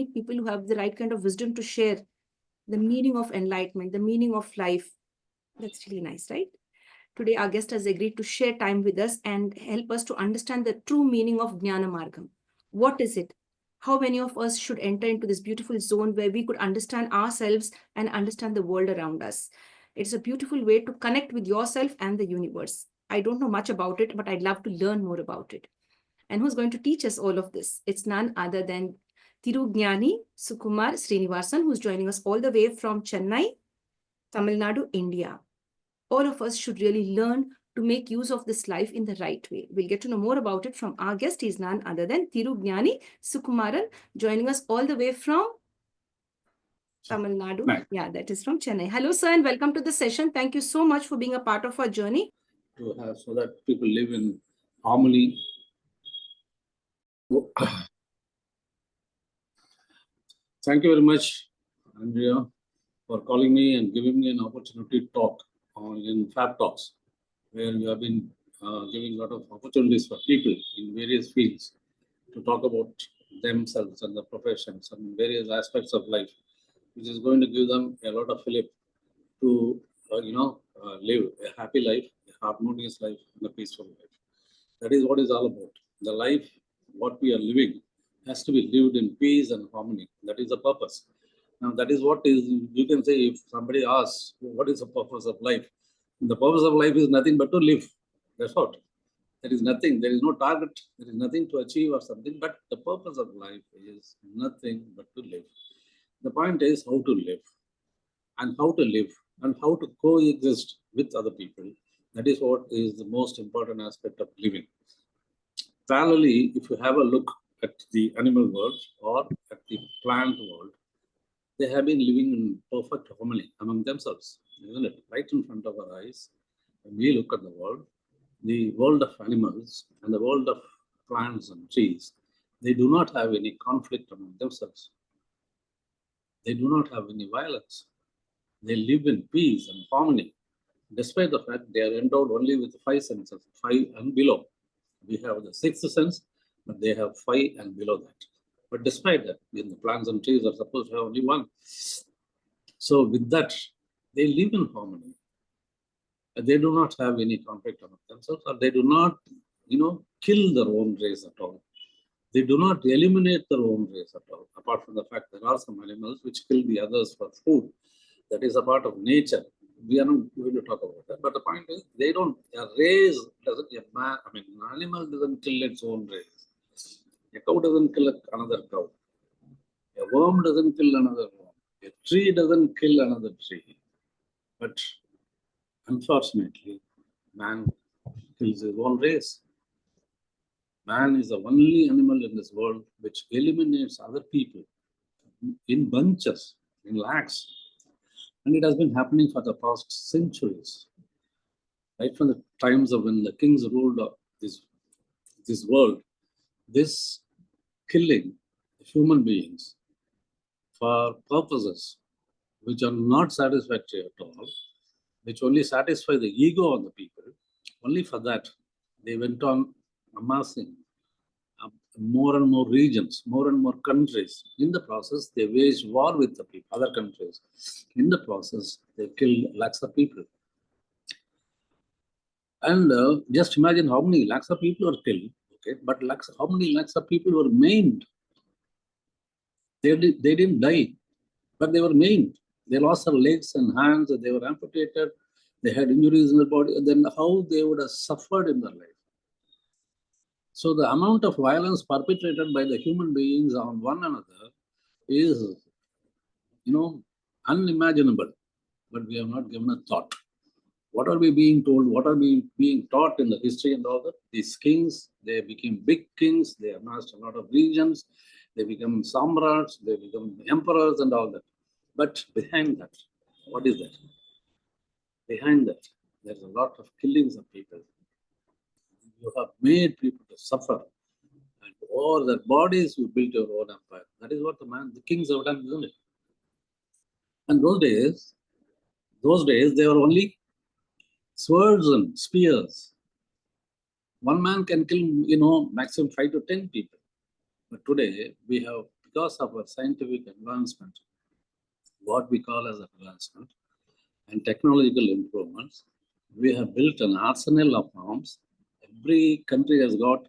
people who have the right kind of wisdom to share the meaning of enlightenment, the meaning of life. That's really nice, right? Today, our guest has agreed to share time with us and help us to understand the true meaning of Jnana Margam. What is it? How many of us should enter into this beautiful zone where we could understand ourselves and understand the world around us? It's a beautiful way to connect with yourself and the universe. I don't know much about it, but I'd love to learn more about it. And who's going to teach us all of this? It's none other than Thirugnani Sukumar Srinivasan, who's joining us all the way from Chennai, Tamil Nadu, India. All of us should really learn to make use of this life in the right way. We'll get to know more about it from our guest. He's none other than Thirugnani Sukumaran, joining us all the way from Tamil Nadu. Right. Yeah, that is from Chennai. Hello, sir, and welcome to the session. Thank you so much for being a part of our journey. To have so that people live in harmony. Thank you very much, Andrea, for calling me and giving me an opportunity to talk in Fab Talks, where you have been giving a lot of opportunities for people in various fields to talk about themselves and the professions and various aspects of life, which is going to give them a lot of fillip to live a happy life, a harmonious life, and a peaceful life. That is what it's all about. The life, what we are living, has to be lived in peace and harmony. That is the purpose. Now, that is what is, you can say, if somebody asks, what is the purpose of life? The purpose of life is nothing but to live. That's what. There is nothing, there is no target, there is nothing to achieve or something, but the purpose of life is nothing but to live. The point is how to live and how to live and how to coexist with other people. That is what is the most important aspect of living. Parallelly, if you have a look at the animal world or at the plant world, they have been living in perfect harmony among themselves, isn't it? Right in front of our eyes, when we look at the world of animals and the world of plants and trees, they do not have any conflict among themselves. They do not have any violence. They live in peace and harmony, despite the fact they are endowed only with 5 senses, 5 and below. We have the 6th sense, but they have 5 and below that. But despite that, the plants and trees are supposed to have only 1. So with that, they live in harmony. They do not have any conflict among themselves, or they do not, kill their own race at all. They do not eliminate their own race at all, apart from the fact there are some animals which kill the others for food. That is a part of nature. We are not going to talk about that. But the point is, they don't, a race doesn't, an animal doesn't kill its own race. A cow doesn't kill another cow. A worm doesn't kill another worm. A tree doesn't kill another tree. But unfortunately, man kills his own race. Man is the only animal in this world which eliminates other people in bunches, in lakhs. And it has been happening for the past centuries. Right from the times of when the kings ruled this world, this killing human beings for purposes which are not satisfactory at all, which only satisfy the ego of the people, only for that they went on amassing more and more regions, more and more countries. In the process, they waged war with the people, other countries. In the process, they killed lakhs of people. And just imagine how many lakhs of people were killed, okay? But how many lakhs of people were maimed? They didn't die, but they were maimed. They lost their legs and hands, they were amputated, they had injuries in their body. Then how they would have suffered in their life. So the amount of violence perpetrated by the human beings on one another is, unimaginable, but we have not given a thought. What are we being told? What are we being taught in the history and all that? These kings, they became big kings, they amassed a lot of regions, they become samrats, they become emperors and all that. But behind that, what is that? Behind that, there's a lot of killings of people. You have made people to suffer. And over their bodies, you built your own empire. That is what the kings have done, isn't it? And those days, they were only swords and spears. One man can kill, maximum 5 to 10 people. But today, we have because of our scientific advancement, what we call as advancement, and technological improvements, we have built an arsenal of arms. Every country has got,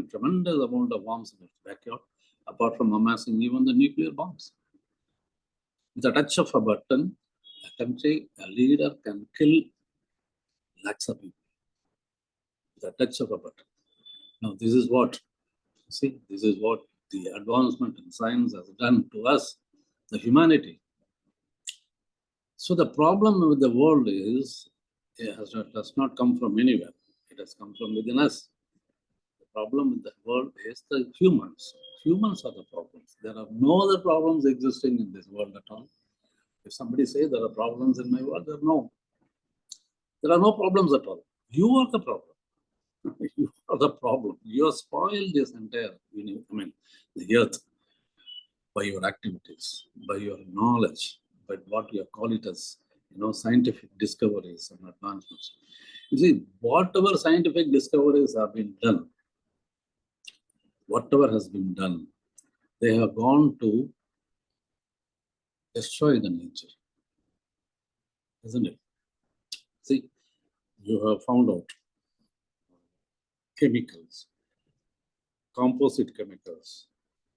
tremendous amount of bombs in its backyard, apart from amassing even the nuclear bombs. With a touch of a button, a country, a leader can kill lakhs of people. With a touch of a button. Now, this is what, this is what the advancement in science has done to us, the humanity. So the problem with the world is, does not come from anywhere. It has come from within us. The problem with the world is the humans. Humans are the problems. There are no other problems existing in this world at all. If somebody says there are problems in my world, there are no problems at all. You are the problem. You are the problem. You have spoiled this entire, the earth by your activities, by your knowledge, by what you call it as, scientific discoveries and advancements. You see, whatever scientific discoveries have been done, whatever has been done, they have gone to destroy the nature, isn't it? See, you have found out chemicals, composite chemicals,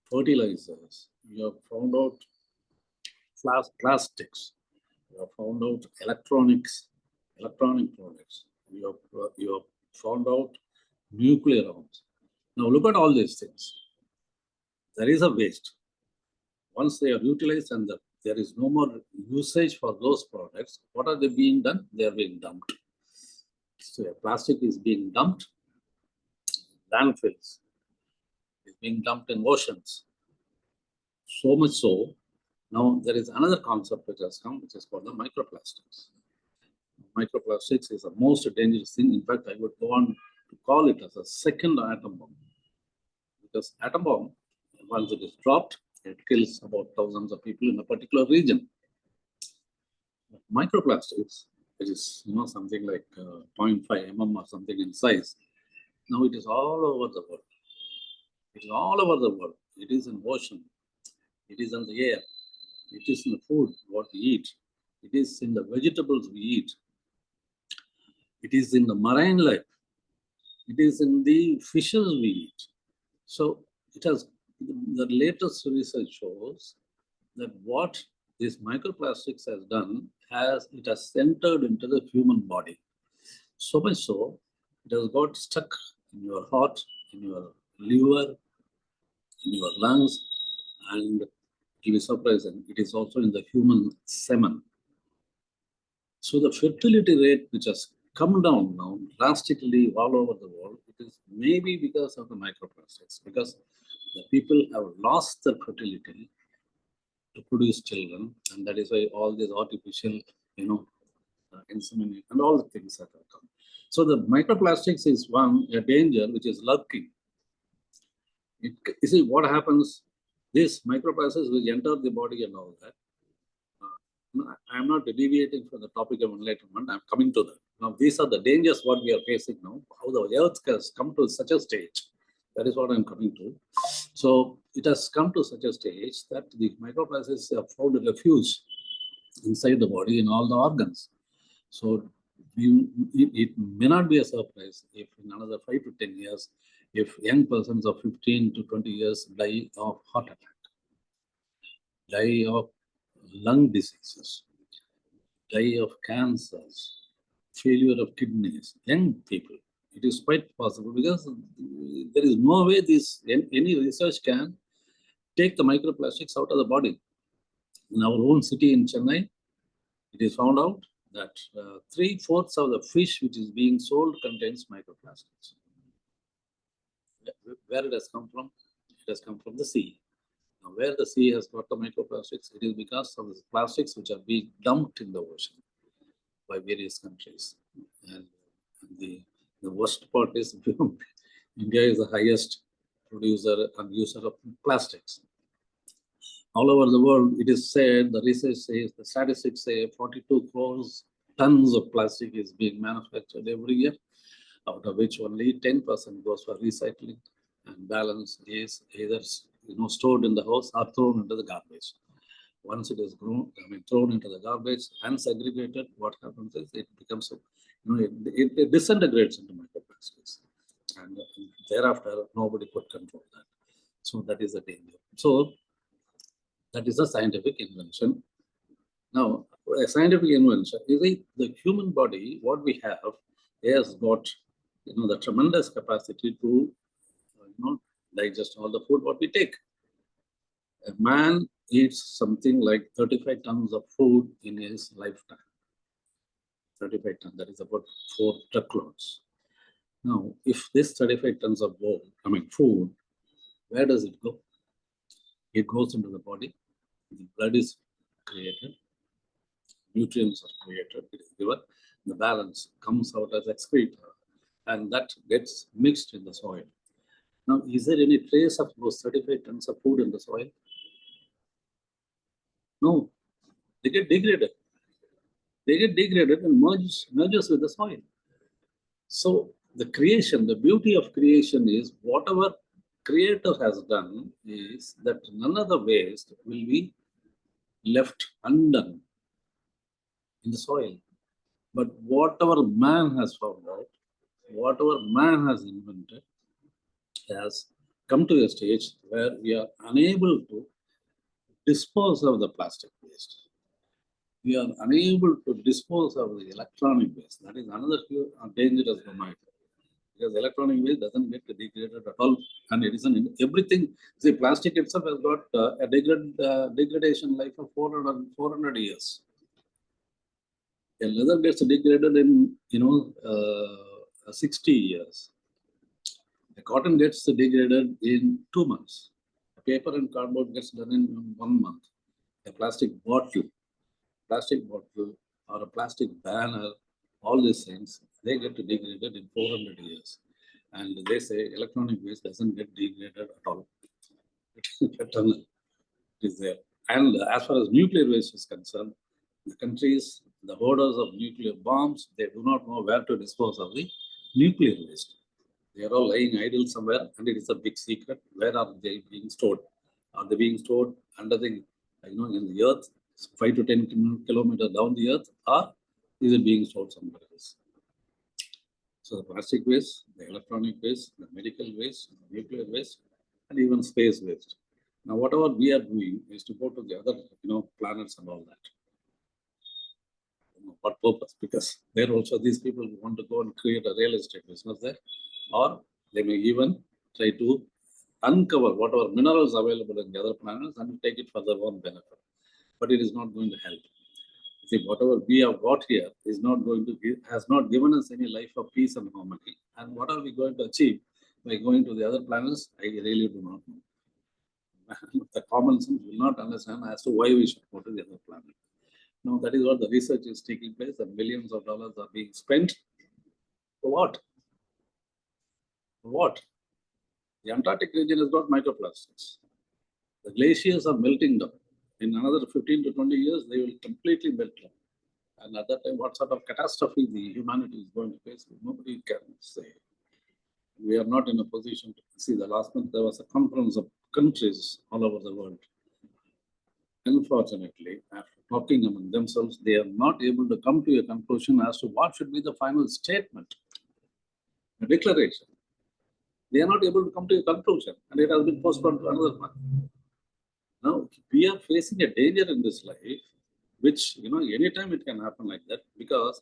fertilizers, you have found out plastics, you have found out electronic products, you have found out nuclear arms. Now look at all these things. There is a waste. Once they are utilized and there is no more usage for those products, what are they being done? They are being dumped. So plastic is being dumped, landfills, is being dumped in oceans. So much so, now there is another concept which has come, which is called the microplastics. Microplastics is the most dangerous thing. In fact, I would go on to call it as a second atom bomb. Because atom bomb, once it is dropped, it kills about thousands of people in a particular region. But microplastics, which is something like 0.5 mm or something in size, now it is all over the world. It is all over the world. It is in ocean. It is in the air. It is in the food, what we eat. It is in the vegetables we eat. It is in the marine life. It is in the fishes we eat. So it has, the latest research shows that what this microplastics has done, it has entered into the human body. So much so, it has got stuck in your heart, in your liver, in your lungs, and it will be surprising, it is also in the human semen. So the fertility rate, which has come down now drastically all over the world, it is maybe because of the microplastics, because the people have lost their fertility to produce children, and that is why all these artificial, insemination and all the things that have come. So the microplastics is a danger which is lurking. You see what happens, these microplastics will enter the body and all that. I'm not deviating from the topic of enlightenment, I'm coming to that. Now, these are the dangers what we are facing now, how the earth has come to such a stage. That is what I'm coming to. So it has come to such a stage that the microplastics have found a refuge inside the body in all the organs. So it may not be a surprise if in another 5 to 10 years, if young persons of 15 to 20 years die of heart attack, die of lung diseases, die of cancers, failure of kidneys, young people. It is quite possible because there is no way any research can take the microplastics out of the body. In our own city in Chennai, it is found out that 3/4 of the fish which is being sold contains microplastics. Where it has come from? It has come from the sea. Now, where the sea has got the microplastics, it is because of the plastics which are being dumped in the ocean by various countries. And the worst part is India is the highest producer and user of plastics. All over the world, it is said, the research says, the statistics say 42 crores tons of plastic is being manufactured every year, out of which only 10% goes for recycling, and balance is either stored in the house or thrown into the garbage. Once it is thrown into the garbage and segregated, what happens is it becomes, it disintegrates into microplastics. And thereafter, nobody could control that. So that is the danger. So that is a scientific invention. Now, a scientific invention is the human body, what we have, has got, the tremendous capacity to, digest all the food what we take. A man eats something like 35 tons of food in his lifetime. 35 tons, that is about 4 truckloads. Now, if this 35 tons of food, where does it go? It goes into the body. The blood is created. Nutrients are created. It is given. The balance comes out as excreta, and that gets mixed in the soil. Now, is there any trace of those 35 tons of food in the soil? No. They get degraded. They get degraded and merges with the soil. So the creation, the beauty of creation is whatever Creator has done is that none of the waste will be left undone in the soil. But whatever man has found out, whatever man has invented, has come to a stage where we are unable to dispose of the plastic waste. We are unable to dispose of the electronic waste. That is another dangerous domain. Because electronic waste doesn't get degraded at all, and it isn't everything. See, plastic itself has got a degradation life of 400 years. A leather gets degraded in 60 years. The cotton gets degraded in 2 months. A paper and cardboard gets done in 1 month. A plastic bottle or a plastic banner, all these things, they get degraded in 400 years. And they say electronic waste doesn't get degraded at all. It is there. And as far as nuclear waste is concerned, the countries, the holders of nuclear bombs, they do not know where to dispose of the nuclear waste. They are all lying idle somewhere, and it is a big secret. Where are they being stored? Are they being stored under the, in the earth, 5 to 10 kilometers down the earth, or is it being stored somewhere else? So the plastic waste, the electronic waste, the medical waste, the nuclear waste, and even space waste. Now, whatever we are doing is to go to the other, planets and all that. What purpose? Because there also these people want to go and create a real estate business there, or they may even try to uncover whatever minerals available in the other planets and take it for their own benefit. But it is not going to help. See, whatever we have got here is not going to has not given us any life of peace and harmony. And what are we going to achieve by going to the other planets? I really do not know. The common sense will not understand as to why we should go to the other planet. Now, that is what the research is taking place, and millions of dollars are being spent. For what? For what? The Antarctic region has got microplastics. The glaciers are melting down. In another 15 to 20 years, they will completely melt down. And at that time, what sort of catastrophe the humanity is going to face, nobody can say. We are not in a position to see. The last month, there was a conference of countries all over the world. Unfortunately, after talking among themselves, they are not able to come to a conclusion as to what should be the final statement, a declaration. They are not able to come to a conclusion, and it has been postponed to another month. Now, we are facing a danger in this life, which, anytime it can happen like that, because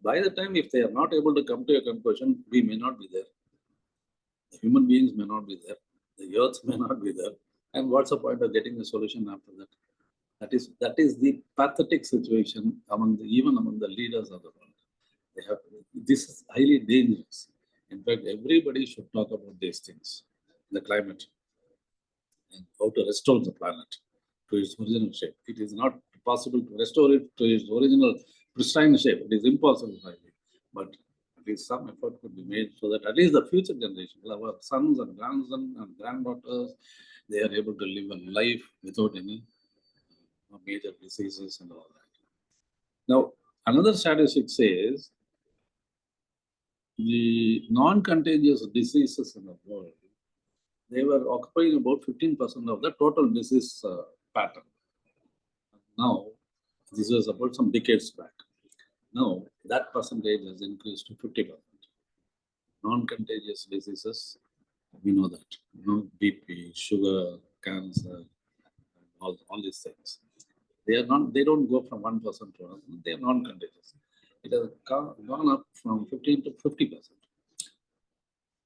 by the time, if they are not able to come to a conclusion, we may not be there. The human beings may not be there. The earth may not be there. And what's the point of getting a solution after that? That is the pathetic situation even among the leaders of the world. This is highly dangerous. In fact, everybody should talk about these things, the climate, and how to restore the planet to its original shape. It is not possible to restore it to its original pristine shape. It is impossible, but at least some effort could be made so that at least the future generations, our sons and grandsons and granddaughters, they are able to live a life without any major diseases and all that. Now, another statistic says the non-contagious diseases in the world, they were occupying about 15% of the total disease pattern. Now, this was about some decades back. Now, that percentage has increased to 50%. Non-contagious diseases, we know that. BP, sugar, cancer, all these things. They don't go from one person to another. They are non-contagious. It has gone up from 15 to 50%.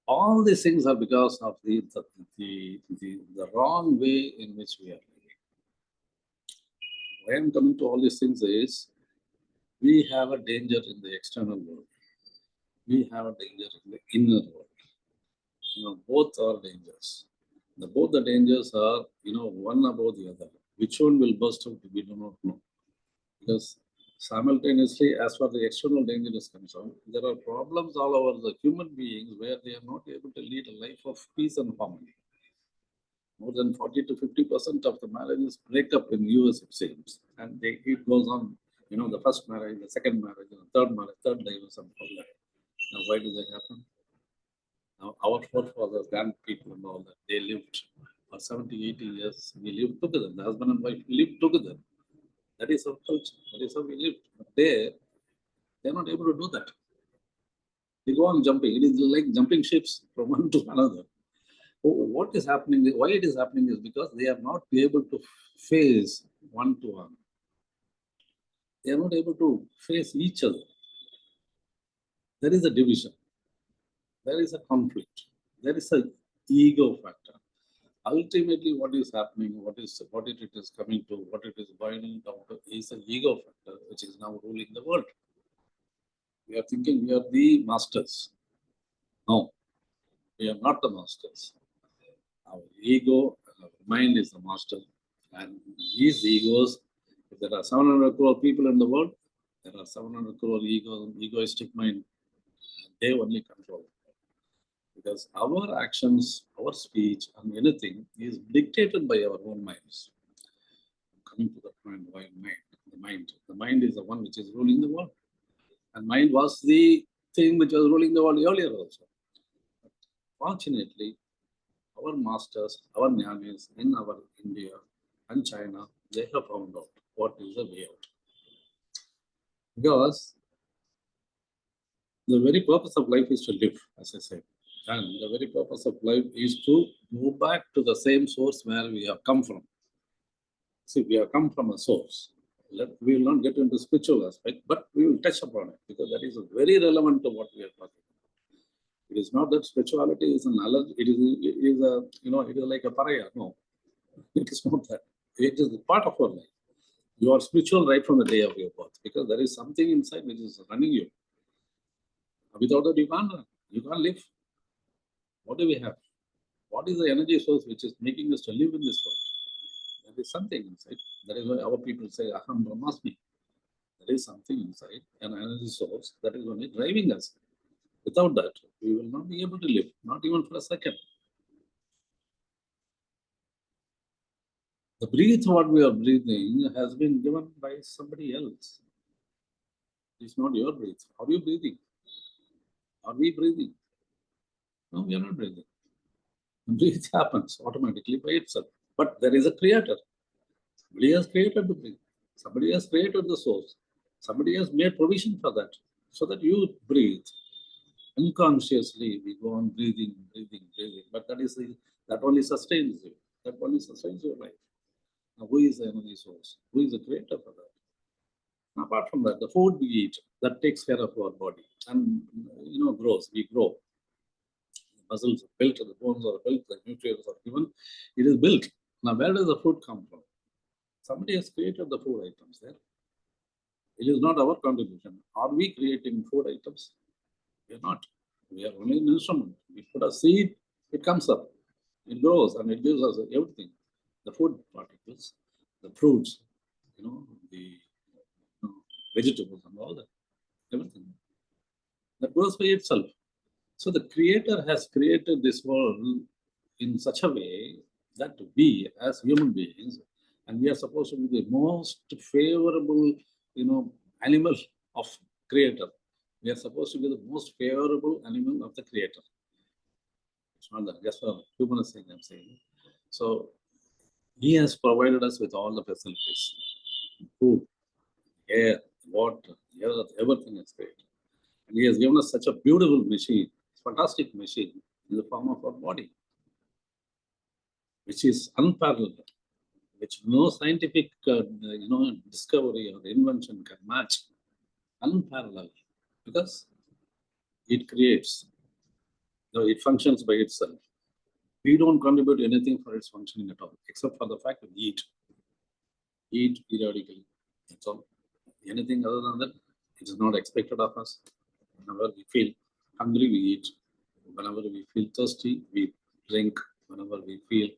All these things are because of the wrong way in which we are living. Why I'm coming to all these things is we have a danger in the external world. We have a danger in the inner world. Both are dangers. Both the dangers are, one above the other. Which one will burst out, we do not know. Because simultaneously, as far as the external danger is concerned, there are problems all over the human beings where they are not able to lead a life of peace and harmony. More than 40 to 50% of the marriages break up in US, it seems. And it goes on, the first marriage, the second marriage, the third marriage, third divorce, and all that. Now, why does that happen? Now, our forefathers, grandpeople and all that, they lived for 70, 80 years. We lived together. The husband and wife lived together. That is our culture. That is how we lived. But they're not able to do that. They go on jumping. It is like jumping ships from one to another. What is happening? Why it is happening is because they are not able to face one to one. They are not able to face each other. There is a division. There is a conflict. There is an ego factor. Ultimately, what is happening, what it is coming to, what it is boiling down to is an ego factor which is now ruling the world. We are thinking we are the masters. No, we are not the masters. Our ego, our mind is the master. And these egos, if there are 700 crore people in the world, there are 700 crore egoistic mind. They only control it. Because our actions, our speech, and anything is dictated by our own minds. Coming to the point, why mind? The mind is the one which is ruling the world. And mind was the thing which was ruling the world earlier also. Fortunately, our masters, our jnanis in our India and China, they have found out what is the way out. Because the very purpose of life is to live, as I said. And the very purpose of life is to go back to the same source where we have come from. See, we have come from a source. We will not get into spiritual aspect, but we will touch upon it because that is very relevant to what we are talking about. It is not that spirituality is an allergy. It is like a pariah. No, it is not that. It is part of our life. You are spiritual right from the day of your birth because there is something inside which is running you. Without that, you can't run. You can't live. What do we have? What is the energy source which is making us to live in this world? There is something inside. That is why our people say, Aham Brahmasmi. There is something inside, an energy source that is only driving us. Without that, we will not be able to live, not even for a second. The breath, what we are breathing, has been given by somebody else. It's not your breath. Are you breathing? Are we breathing? No, we are not breathing. Breath happens automatically by itself. But there is a creator. Somebody has created the breath. Somebody has created the source. Somebody has made provision for that. So that you breathe. Unconsciously, we go on breathing. But that only sustains you. That only sustains your life. Now, who is the energy source? Who is the creator for that? Apart from that, the food we eat, that takes care of our body and, grows. We grow. The muscles are built, the bones are built, the nutrients are given. It is built. Now, where does the food come from? Somebody has created the food items there. It is not our contribution. Are we creating food items? We are not. We are only an instrument. We put a seed, it comes up. It grows and it gives us everything. The food particles, the fruits, the vegetables and all that, everything. That grows by itself. So the Creator has created this world in such a way that we, as human beings, and we are supposed to be the most favorable, animal of Creator. We are supposed to be the most favorable animal of the Creator. It's not that, just for humanist sake, I'm saying. So he has provided us with all the facilities, food, air, water, earth, everything is great. And he has given us such a beautiful machine, fantastic machine in the form of our body, which is unparalleled, which no scientific discovery or invention can match. Unparalleled, because it creates, it functions by itself. We don't contribute anything for its functioning at all, except for the fact that we eat periodically. That's all. Anything other than that, it is not expected of us. Whenever we feel hungry, we eat. Whenever we feel thirsty, we drink. Whenever we feel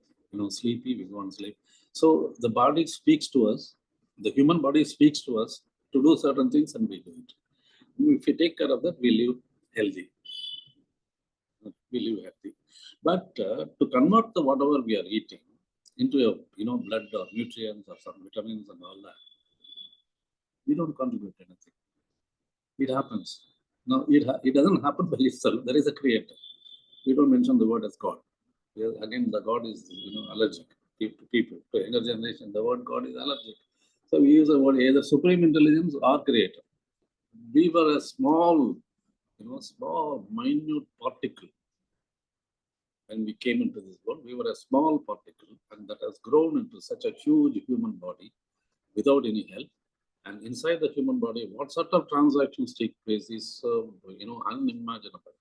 sleepy, we go and sleep. So the body speaks to us. The human body speaks to us to do certain things, and we do it. If we take care of that, we live healthy. We live healthy. But to convert the whatever we are eating into a blood or nutrients or some vitamins and all that, we don't contribute anything. It happens. Now, it doesn't happen by itself. There is a creator. We don't mention the word as God. Because again, the God is allergic to people. To younger generation, the word God is allergic. So we use the word either supreme intelligence or creator. We were a small, small, minute particle. When we came into this world, we were a small particle, and that has grown into such a huge human body without any help. And inside the human body, what sort of transactions take place is, unimaginable.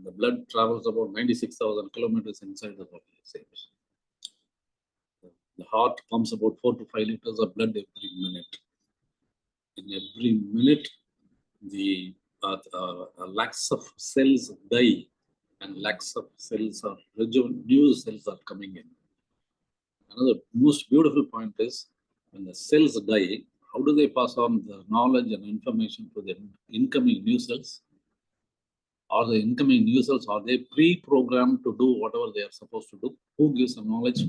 The blood travels about 96,000 kilometers inside the body, it seems. The heart pumps about 4 to 5 liters of blood every minute. In every minute, the lakhs of cells die, and lakhs of cells are new cells are coming in. Another most beautiful point is, when the cells die, how do they pass on the knowledge and information to the incoming new cells? Are the incoming new cells, are they pre-programmed to do whatever they are supposed to do? Who gives the knowledge?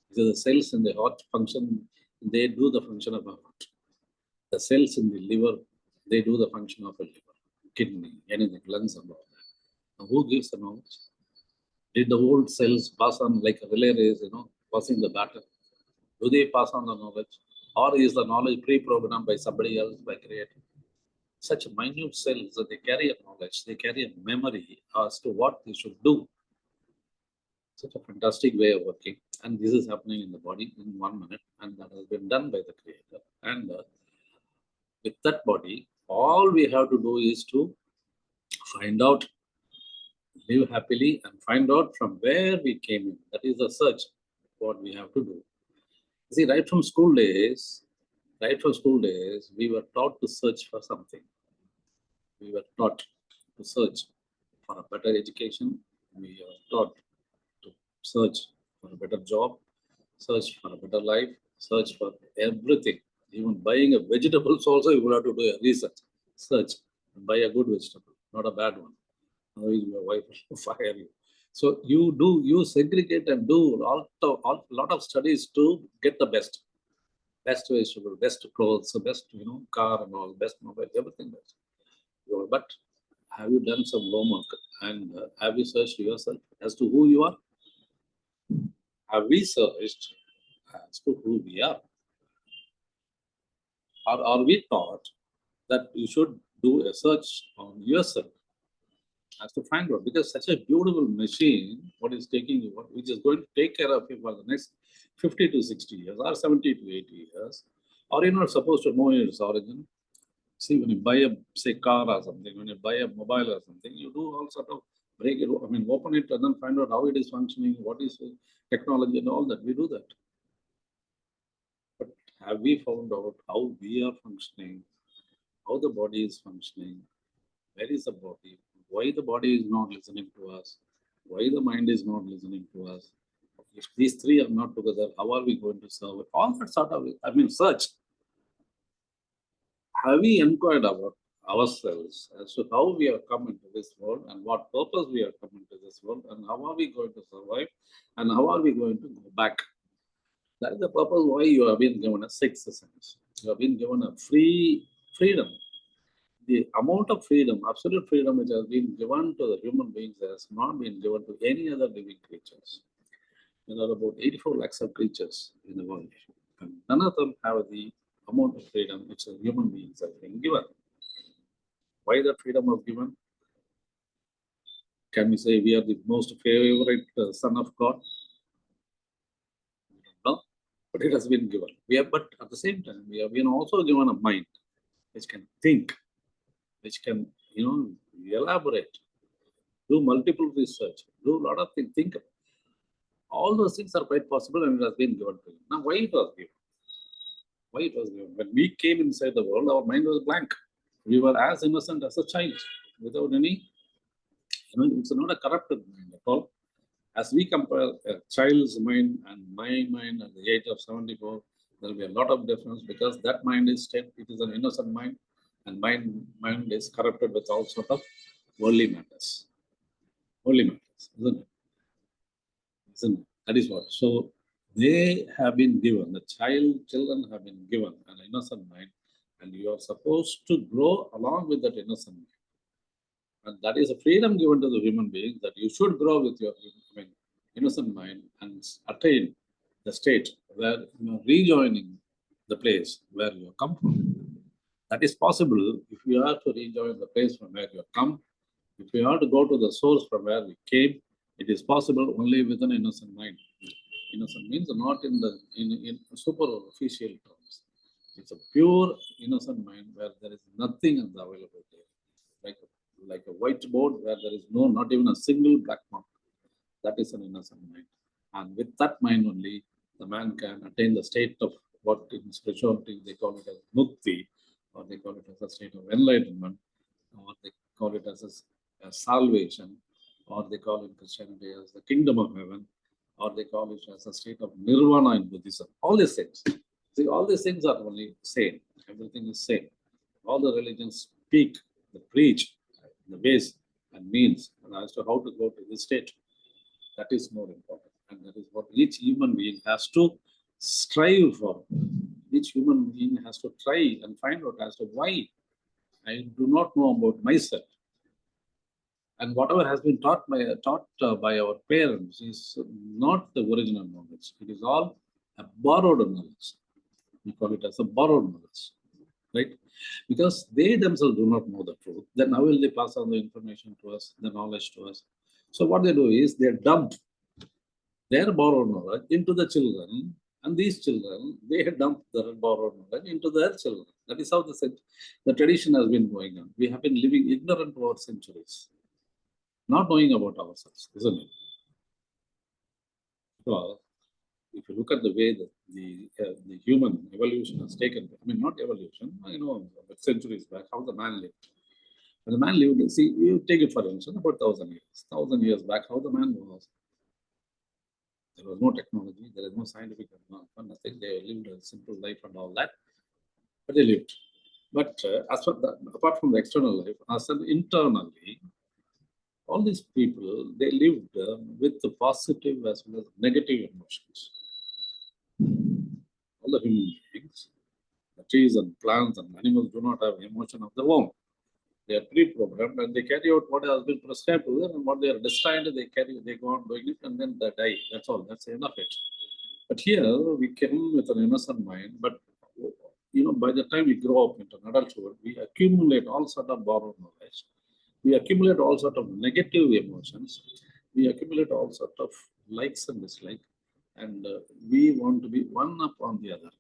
Because the cells in the heart function, they do the function of a heart. The cells in the liver, they do the function of a liver, kidney, anything, lungs and all that. Now, who gives the knowledge? Did the old cells pass on like a relay race, passing the baton? Do they pass on the knowledge? Or is the knowledge pre-programmed by somebody else, by creator? Such minute cells that they carry a knowledge, they carry a memory as to what they should do. Such a fantastic way of working. And this is happening in the body in 1 minute, and that has been done by the creator. And with that body, all we have to do is to find out, live happily, and find out from where we came in. That is the search, what we have to do. See, right from school days, we were taught to search for something. We were taught to search for a better education. We are taught to search for a better job, search for a better life, search for everything. Even buying a vegetables also, you will have to do a research, search, and buy a good vegetable, not a bad one. Otherwise, your wife will fire you. So you segregate and do a lot of studies to get the best vegetable, best clothes, best car and all, best mobile, everything best. But have you done some homework and have you searched yourself as to who you are? Have we searched as to who we are? Or are we taught that you should do a search on yourself as to find out? Because such a beautiful machine, what is taking you, which is going to take care of you for the next 50 to 60 years or 70 to 80 years, or you're not supposed to know its origin. See, when you buy a, say, car or something, when you buy a mobile or something, you do all sort of break it, open it and then find out how it is functioning, what is the technology and all that. We do that. But have we found out how we are functioning, how the body is functioning, where is the body, why the body is not listening to us, why the mind is not listening to us? If these three are not together, how are we going to serve it? All that sort of, search. Have we inquired about ourselves as to how we have come into this world and what purpose we have come into this world and how are we going to survive and how are we going to go back? That is the purpose why you have been given a sixth sense. You have been given a freedom the amount of freedom, absolute freedom, which has been given to the human beings has not been given to any other living creatures. There are about 84 lakhs of creatures in the world, and none of them have the amount of freedom which the human beings have been given. Why that freedom was given? Can we say we are the most favorite son of God? No, but it has been given. But at the same time, we have been also given a mind which can think, which can, elaborate, do multiple research, do a lot of things, think. All those things are quite possible and it has been given to you. Now, why it was given? Why it was given? When we came inside the world, our mind was blank. We were as innocent as a child, without any, it's not a corrupted mind at all. As we compare a child's mind and my mind at the age of 74, there will be a lot of difference because that mind is it is an innocent mind, and my mind is corrupted with all sort of worldly matters. Worldly matters, isn't it? Isn't it? That is what. So they have been given, children have been given an innocent mind, and you are supposed to grow along with that innocent mind. And that is a freedom given to the human being that you should grow with your innocent mind and attain the state where you are rejoining the place where you have come from. That is possible if you are to rejoin the place from where you have come. If you are to go to the source from where we came, it is possible only with an innocent mind. Innocent means not in superficial terms. It's a pure innocent mind where there is nothing available there. Like a whiteboard where there is not even a single black mark. That is an innocent mind. And with that mind only, the man can attain the state of what in spirituality they call it as mukti, or they call it as a state of enlightenment, or they call it as salvation, or they call it Christianity as the kingdom of heaven, or they call it as a state of nirvana in Buddhism. All these things. See, all these things are only same. Everything is same. All the religions speak, they preach the ways and means and as to how to go to this state. That is more important. And that is what each human being has to strive for. Each human being has to try and find out as to why I do not know about myself. And whatever has been taught by our parents is not the original knowledge. It is all a borrowed knowledge. We call it as a borrowed knowledge, right? Because they themselves do not know the truth. Then how will they pass on the information to us, the knowledge to us? So what they do is they dump their borrowed knowledge into the children, and these children, they dump their borrowed knowledge into their children. That is how the tradition has been going on. We have been living ignorant for centuries, not knowing about ourselves, isn't it? Well, if you look at the way that the human evolution has taken, not evolution, but centuries back, how the man lived. When the man lived, see, you take it for instance, about 1,000 years. 1,000 years back, how the man was. There was no technology, there is no scientific advancement, nothing. They lived a simple life and all that, but they lived. But apart from the external life, as internally, all these people, they lived with the positive as well as negative emotions. All the human beings, the trees and plants and animals do not have emotion of their own. They are pre-programmed and they carry out what has been prescribed to them, and what they are destined, they go on doing it and then they die. That's all. That's the end of it. But here we came with an innocent mind, but by the time we grow up into adulthood, we accumulate all sort of borrowed knowledge. We accumulate all sort of negative emotions. We accumulate all sort of likes and dislikes, and we want to be one upon the other.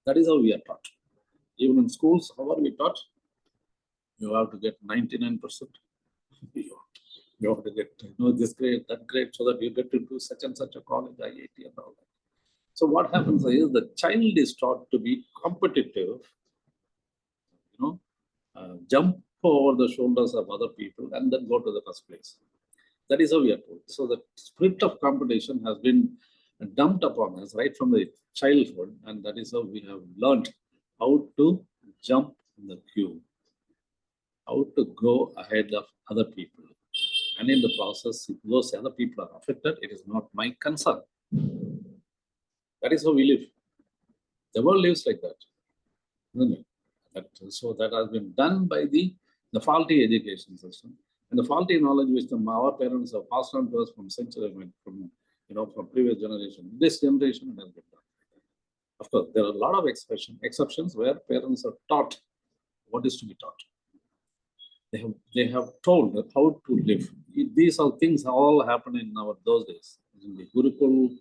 That is how we are taught. Even in schools, how are we taught? You have to get 99%. You have to get this grade, that grade, so that you get into such and such a college, IIT, and all that. So what happens is the child is taught to be competitive, jump over the shoulders of other people and then go to the first place. That is how we are told. So the spirit of competition has been dumped upon us right from the childhood, and that is how we have learned how to jump in the queue, how to go ahead of other people. And in the process, if those other people are affected, it is not my concern. That is how we live. The world lives like that, isn't it? So that has been done by the faulty education system and the faulty knowledge which our parents have passed on to us from century, from previous generation. This generation has been done. Of course, there are a lot of exceptions where parents are taught what is to be taught. They have told how to live. These are things all happen in our those days in the Gurukul,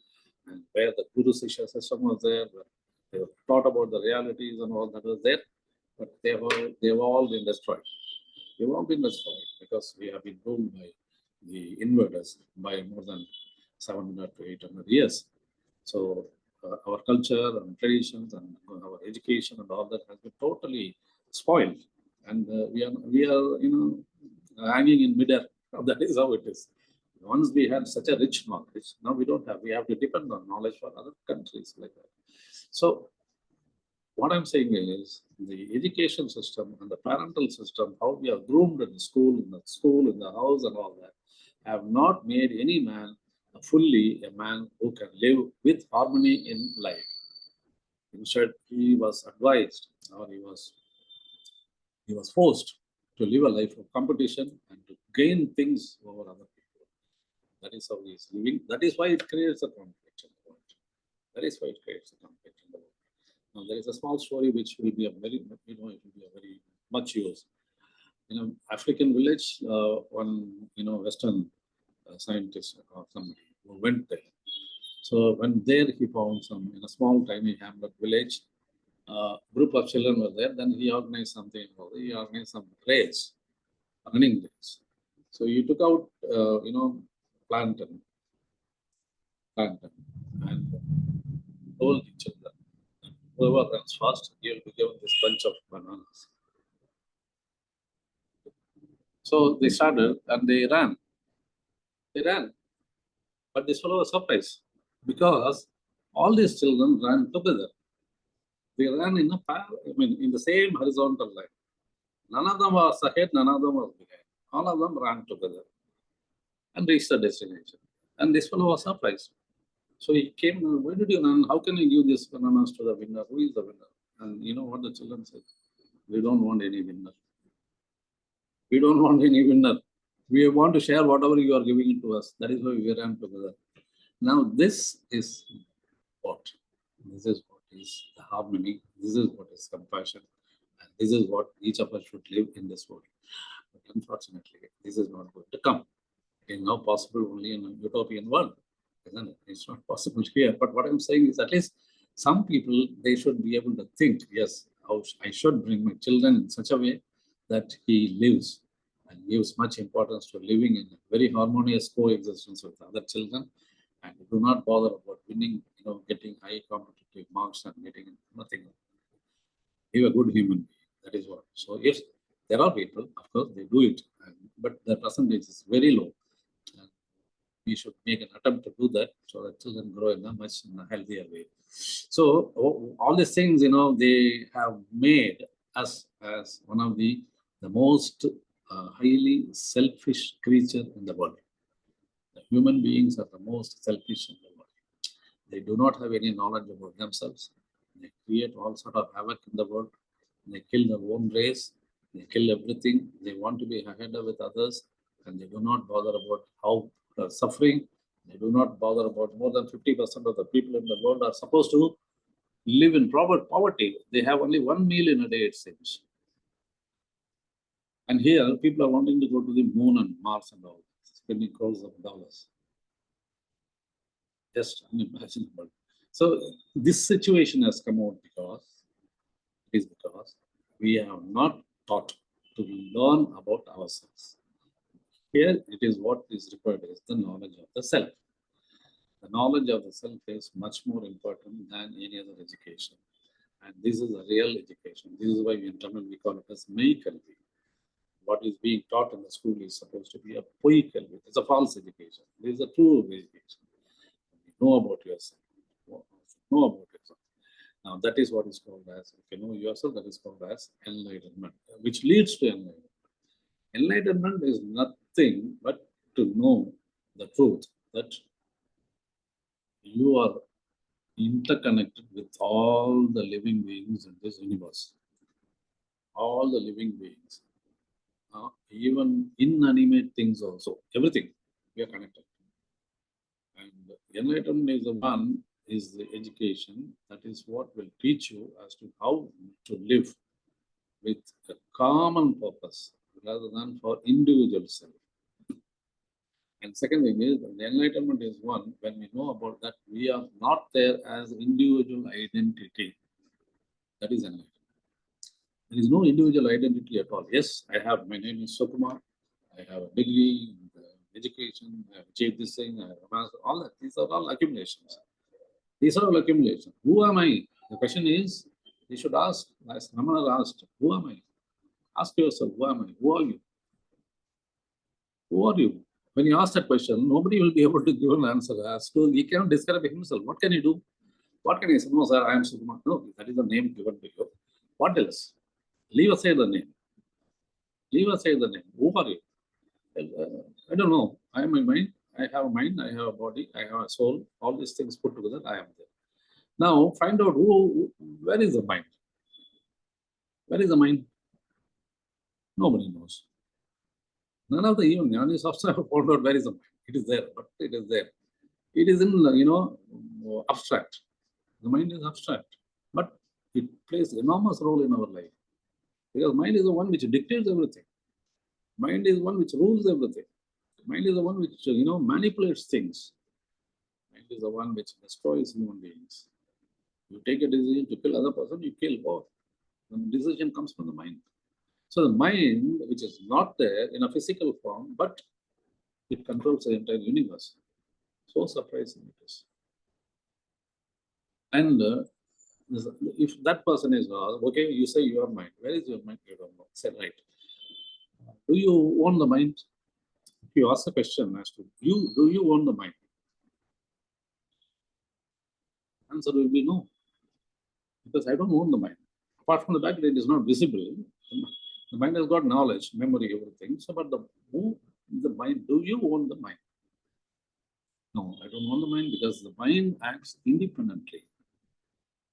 and where the Guru Sishya system was there, where they were taught about the realities and all that was there, but they've all been destroyed. They've all been destroyed because we have been ruled by the invaders by more than 700 to 800 years. So our culture and traditions and our education and all that has been totally spoiled, and we are hanging in midair. That is how it is. Once we had such a rich knowledge, now we don't have. We have to depend on knowledge for other countries like that. So what I'm saying is the education system and the parental system, how we are groomed in the school, in the house, and all that, have not made any man fully a man who can live with harmony in life. Instead, he was advised or he was forced to live a life of competition and to gain things over other people. That is how he is living. That is why it creates a conflict in the world. That is why it creates a conflict in the world. Now, there is a small story which will be a very, it will be a very much used. African village, one, Western scientist or somebody who went there. So when there he found some, in a small tiny hamlet village, group of children were there. Then he organized something. He organized some race, running race. So he took out, plantain, and told the children, whoever runs fast, he will be given this bunch of bananas. So they started and they ran. They ran. But this fellow was surprised because all these children ran together. They ran in the same horizontal line. None of them was ahead, none of them was behind. All of them ran together and reached the destination. And this fellow was surprised. So he came, why did you run? How can you give these bananas to the winner? Who is the winner? And you know what the children said? We don't want any winner. We don't want any winner. We want to share whatever you are giving it to us. That is why we ran together. Now, this is what? This is what is the harmony. This is what is compassion. And this is what each of us should live in this world. But unfortunately, this is not going to come. It is now possible only in a utopian world, isn't it? It's not possible here. But what I'm saying is at least some people, they should be able to think, yes, I should bring my children in such a way that he lives and gives much importance to living in a very harmonious coexistence with other children, and do not bother about winning, getting high competitive marks and getting nothing. Be a good human being. That is what. So if there are people, of course, they do it, but the percentage is very low. And we should make an attempt to do that so that children grow in a much healthier way. So all these things, they have made us as one of the most highly selfish creature in the world. The human beings are the most selfish in the world. They do not have any knowledge about themselves. They create all sort of havoc in the world. They kill their own race. They kill everything. They want to be ahead with others, and they do not bother about how they are suffering. They do not bother about more than 50% of the people in the world are supposed to live in poverty. They have only one meal in a day, it seems. And here, people are wanting to go to the moon and Mars and all, spending crores of dollars. Just unimaginable. So this situation has come out because we have not taught to learn about ourselves. Here it is what is required is the knowledge of the self. The knowledge of the self is much more important than any other education. And this is a real education. This is why in Tamil we call it as Meikalvi. What is being taught in the school is supposed to be a Poikalvi. It's a false education. This is a true education. Know about yourself. Know about yourself. Now, that is what is called as, if you know yourself, that is called as enlightenment, which leads to enlightenment. Enlightenment is nothing but to know the truth that you are interconnected with all the living beings in this universe. all the living beings, even inanimate things also, everything, we are connected. And enlightenment is the one, is the education, that is what will teach you as to how to live with a common purpose rather than for individual self. And second thing is, the enlightenment is one, when we know about that, we are not there as individual identity. That is enlightenment. There is no individual identity at all. Yes, I have, my name is Sukumar, I have a degree, education, I have achieved this thing, I have amassed all that. These are all accumulations. These are all accumulations. Who am I? The question is, you should ask, as Ramana asked, who am I? Ask yourself, who am I? Who are you? Who are you? When you ask that question, nobody will be able to give an answer as to, he cannot describe himself. What can he do? What can he say? No, sir, I am Sukumar. No, that is the name given to you. What else? Leave aside the name. Leave aside the name. Who are you? I don't know. I am a mind. I have a mind. I have a body. I have a soul. All these things put together, I am there. Now, find out where is the mind? Where is the mind? Nobody knows. None of the even Jnanis also have found out where is the mind. It is there, but it is there. It is in, abstract. The mind is abstract, but it plays enormous role in our life. Because mind is the one which dictates everything. Mind is one which rules everything. Mind is the one which, manipulates things. Mind is the one which destroys human beings. You take a decision to kill other person, you kill both. The decision comes from the mind. So the mind, which is not there in a physical form, but it controls the entire universe. So surprising it is. And if that person is, okay, you say your mind. Where is your mind? You don't know. Say right. Do you own the mind? If you ask the question as to do you own the mind? Answer will be no. Because I don't own the mind. Apart from the fact that it is not visible, the mind has got knowledge, memory, everything. So, but the mind, do you own the mind? No, I don't own the mind because the mind acts independently.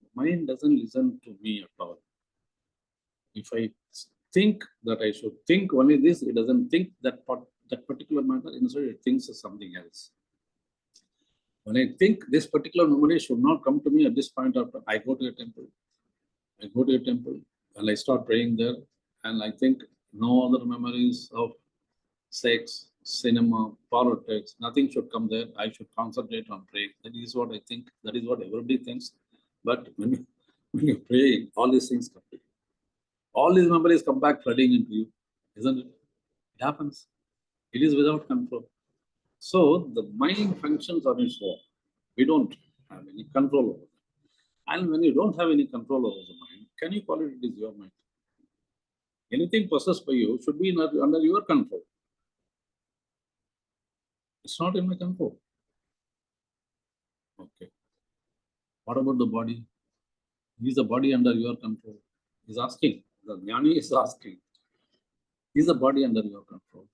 The mind doesn't listen to me at all. If I think that I should think only this, it doesn't think that particular matter. Instead, it thinks of something else. When I think this particular memory should not come to me at this point of time, I go to a temple. I go to a temple and I start praying there, and I think no other memories of sex, cinema, politics, nothing should come there. I should concentrate on praying. That is what I think. That is what everybody thinks. But when you're praying, all these things come to you. All these memories come back flooding into you, isn't it? It happens. It is without control. So the mind functions on its own. We don't have any control over it. And when you don't have any control over the mind, can you call it is your mind? Anything possessed by you should be under your control. It's not in my control. Okay. What about the body? Is the body under your control? He's asking. The jnani is asking. Is the body under your control?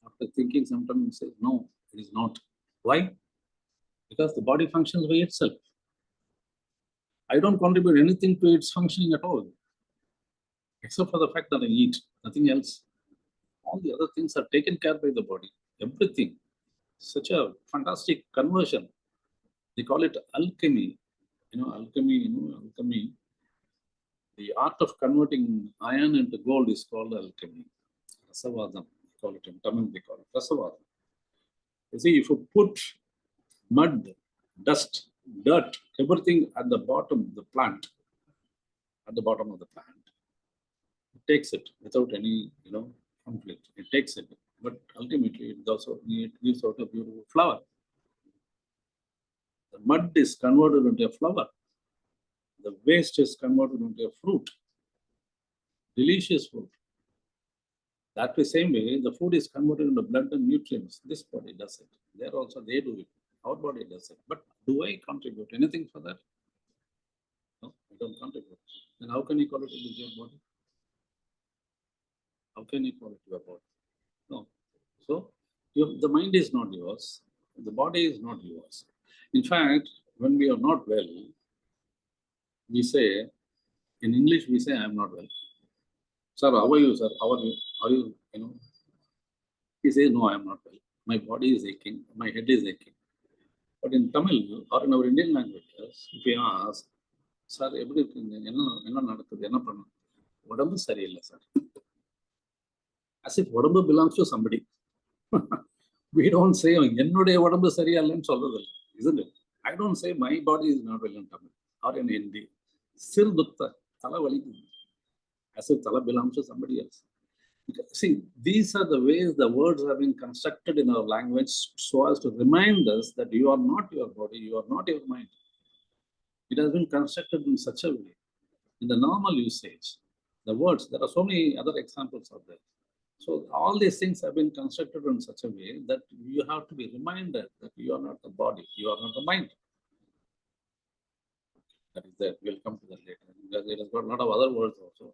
After thinking sometimes he says, no, it is not. Why? Because the body functions by itself. I don't contribute anything to its functioning at all, except for the fact that I eat, nothing else. All the other things are taken care by the body. Everything. Such a fantastic conversion. They call it alchemy. Alchemy. The art of converting iron into gold is called alchemy. Rasavadam, they call it in Tamil, they call it Rasavadam. You see, if you put mud, dust, dirt, everything at the bottom of the plant, it takes it without any, conflict. It takes it. But ultimately, it gives out a beautiful flower. The mud is converted into a flower. The waste is converted into a fruit. Delicious fruit. That the same way, the food is converted into blood and nutrients. This body does it. There also they do it. Our body does it. But do I contribute anything for that? No, I don't contribute. Then how can you call it your body? How can you call it your body? No. So the mind is not yours. The body is not yours. In fact, when we are not well, we say, In English, we say, I am not well. Sir, how are you, sir? How are you? Are you, He says, no, I am not well. My body is aching. My head is aching. But in Tamil or in our Indian languages, if you ask, sir, எப்படி இருக்கீங்க என்ன நடக்குது என்ன பண்ணணும் உடம்பு சரியில்லை sir as if உடம்பு belongs to somebody. We don't say என்னுடைய உடம்பு சரியில்லைன்னு சொல்றது இல்லை, isn't it? I don't say my body is not well in Tamil or in Hindi. Sir dukta, thala valiக்குது, as if thala belongs to somebody else. See, these are the ways the words have been constructed in our language so as to remind us that you are not your body, you are not your mind. It has been constructed in such a way. In the normal usage, the words, there are so many other examples of that. So all these things have been constructed in such a way that you have to be reminded that you are not the body, you are not the mind. That is there. We'll come to that later. Because it has got a lot of other words also.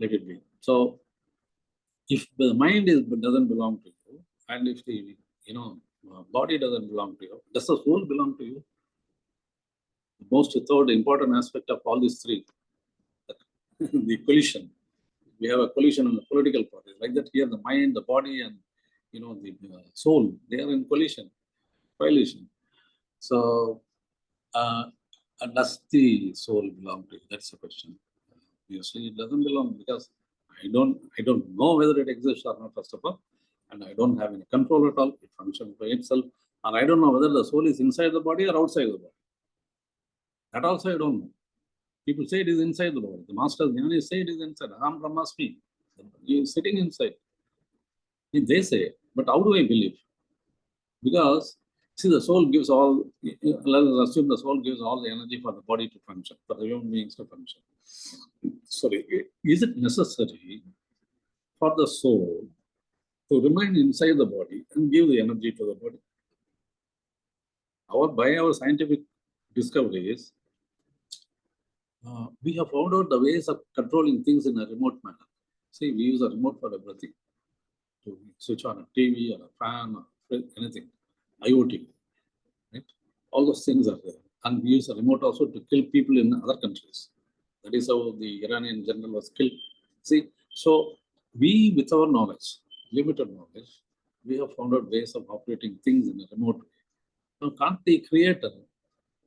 Let it be. So if the mind doesn't belong to you, and if the body doesn't belong to you, does the soul belong to you? The most third important aspect of all these three, the collision. We have a collision in the political parties. Like that here, the mind, the body, and the soul, they are in coalition. So does the soul belong to you? That's the question. Obviously, it doesn't belong because I don't know whether it exists or not, first of all, and I don't have any control at all. It functions by itself, and I don't know whether the soul is inside the body or outside the body. That also I don't know. People say it is inside the body. The masters, Jnanis say it is inside. Aham Brahmasmi. He is sitting inside. They say, but how do I believe? Because, see, the soul gives all, let us assume the soul gives all the energy for the body to function, for the human beings to function. Sorry, is it necessary for the soul to remain inside the body and give the energy to the body? By our scientific discoveries, we have found out the ways of controlling things in a remote manner. See, we use a remote for everything. To switch on a TV or a fan or anything, IoT, right? All those things are there. And we use a remote also to kill people in other countries. That is how the Iranian general was killed. See, so we, with our knowledge, limited knowledge, we have found out ways of operating things in a remote way. Now, can't the creator,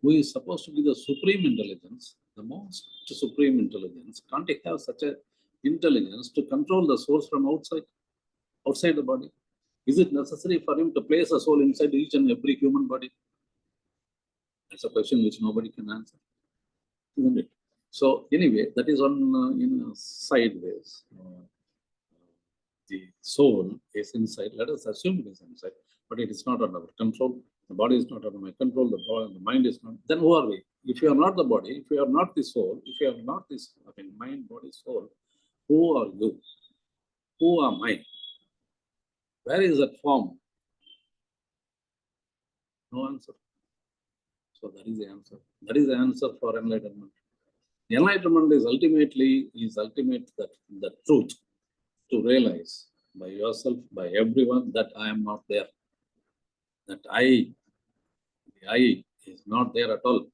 who is supposed to be the supreme intelligence, the most supreme intelligence, can't he have such a intelligence to control the source from outside the body? Is it necessary for him to place a soul inside each and every human body? That's a question which nobody can answer, isn't it? So anyway, that is on sideways. The soul is inside. Let us assume it is inside, but it is not under our control. The body is not under my control. The mind is not. Then who are we? If you are not the body, if you are not the soul, if you are not this, mind, body, soul, who are you? Who am I? Where is that form? No answer. So that is the answer. That is the answer for enlightenment. Enlightenment is ultimate that the truth to realize by yourself, by everyone, that I am not there. That the I is not there at all.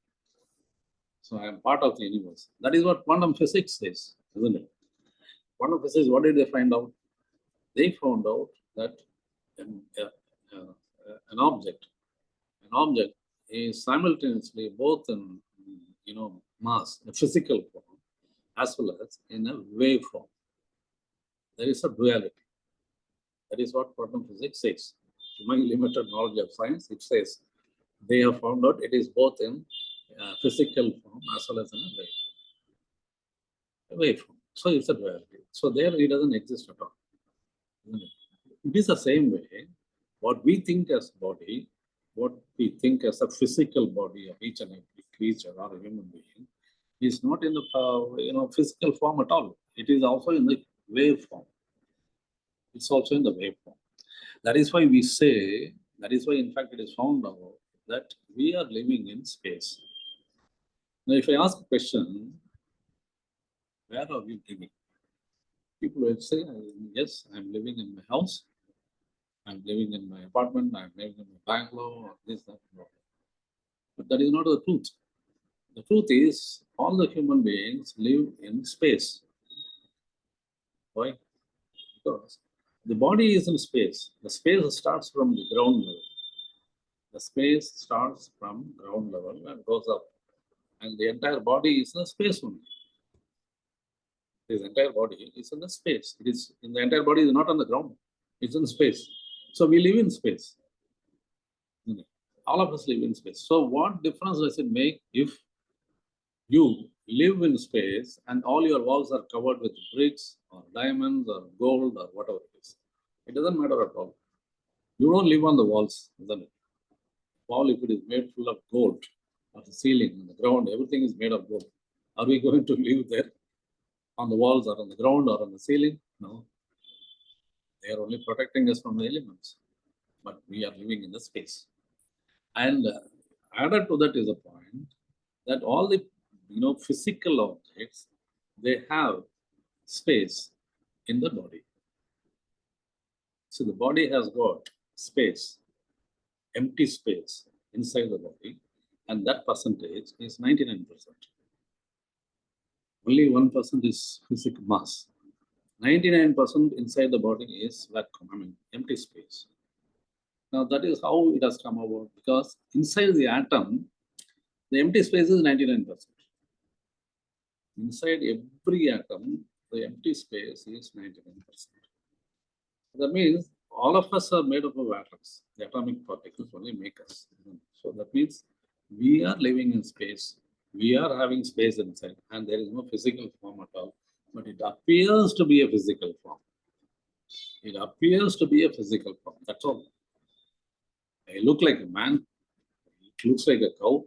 So I am part of the universe. That is what quantum physics says, isn't it? Quantum physics, what did they find out? They found out that an object is simultaneously both in mass, a physical form, as well as in a wave form. There is a duality. That is what quantum physics says. To my limited knowledge of science, it says they have found out it is both in physical form as well as in a wave form. A wave form. So it's a duality. So there it doesn't exist at all. It is the same way. What we think as body, what we think as a physical body of each and every creature or a human being, is not in the physical form at all. It is also in the wave form. It's also in the wave form. That is why we say, that is why in fact it is found out that we are living in space. Now if I ask a question, where are we living? People will say, yes, I'm living in my house, I'm living in my apartment, I'm living in my Bangalore, or this, that, and that. But that is not the truth. The truth is, all the human beings live in space. Why? Because the body is in space. The space starts from the ground level. The space starts from ground level and goes up. And the entire body is in space only. This entire body is in the space. It is in the entire body is not on the ground. It's in space. So we live in space. All of us live in space. So what difference does it make if you live in space and all your walls are covered with bricks or diamonds or gold or whatever it is? It doesn't matter at all. You don't live on the walls, isn't it? Wall, if it is made full of gold, or the ceiling, and the ground, everything is made of gold. Are we going to live there on the walls or on the ground or on the ceiling? No. They are only protecting us from the elements, but we are living in the space. And added to that is a point that all the physical objects, they have space in the body. So the body has got space, empty space inside the body, and that percentage is 99%. Only 1% is physical mass. 99% inside the body is vacuum, empty space. Now that is how it has come about, because inside the atom, the empty space is 99%. Inside every atom, the empty space is 99%. That means all of us are made up of atoms. The atomic particles only make us. So that means we are living in space. We are having space inside, and there is no physical form at all. But it appears to be a physical form. It appears to be a physical form. That's all. I look like a man. It looks like a cow.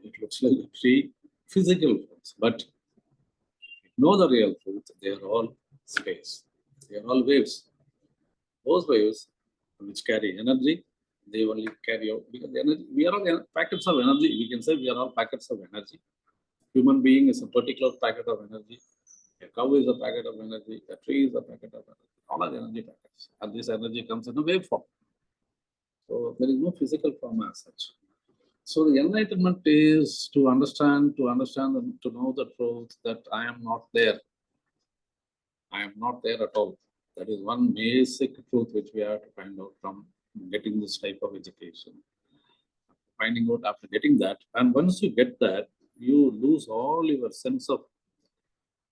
It looks like a tree. Physical forms. But know the real truth. They are all space. They are all waves. Those waves which carry energy, they only carry out, because the energy, we are all packets of energy. We can say we are all packets of energy. Human being is a particular packet of energy. A cow is a packet of energy. A tree is a packet of energy. All are energy packets. And this energy comes in a wave form. So there is no physical form as such. So the enlightenment is to understand and to know the truth that I am not there. I am not there at all. That is one basic truth which we have to find out from getting this type of education. Finding out after getting that, and once you get that, you lose all your sense of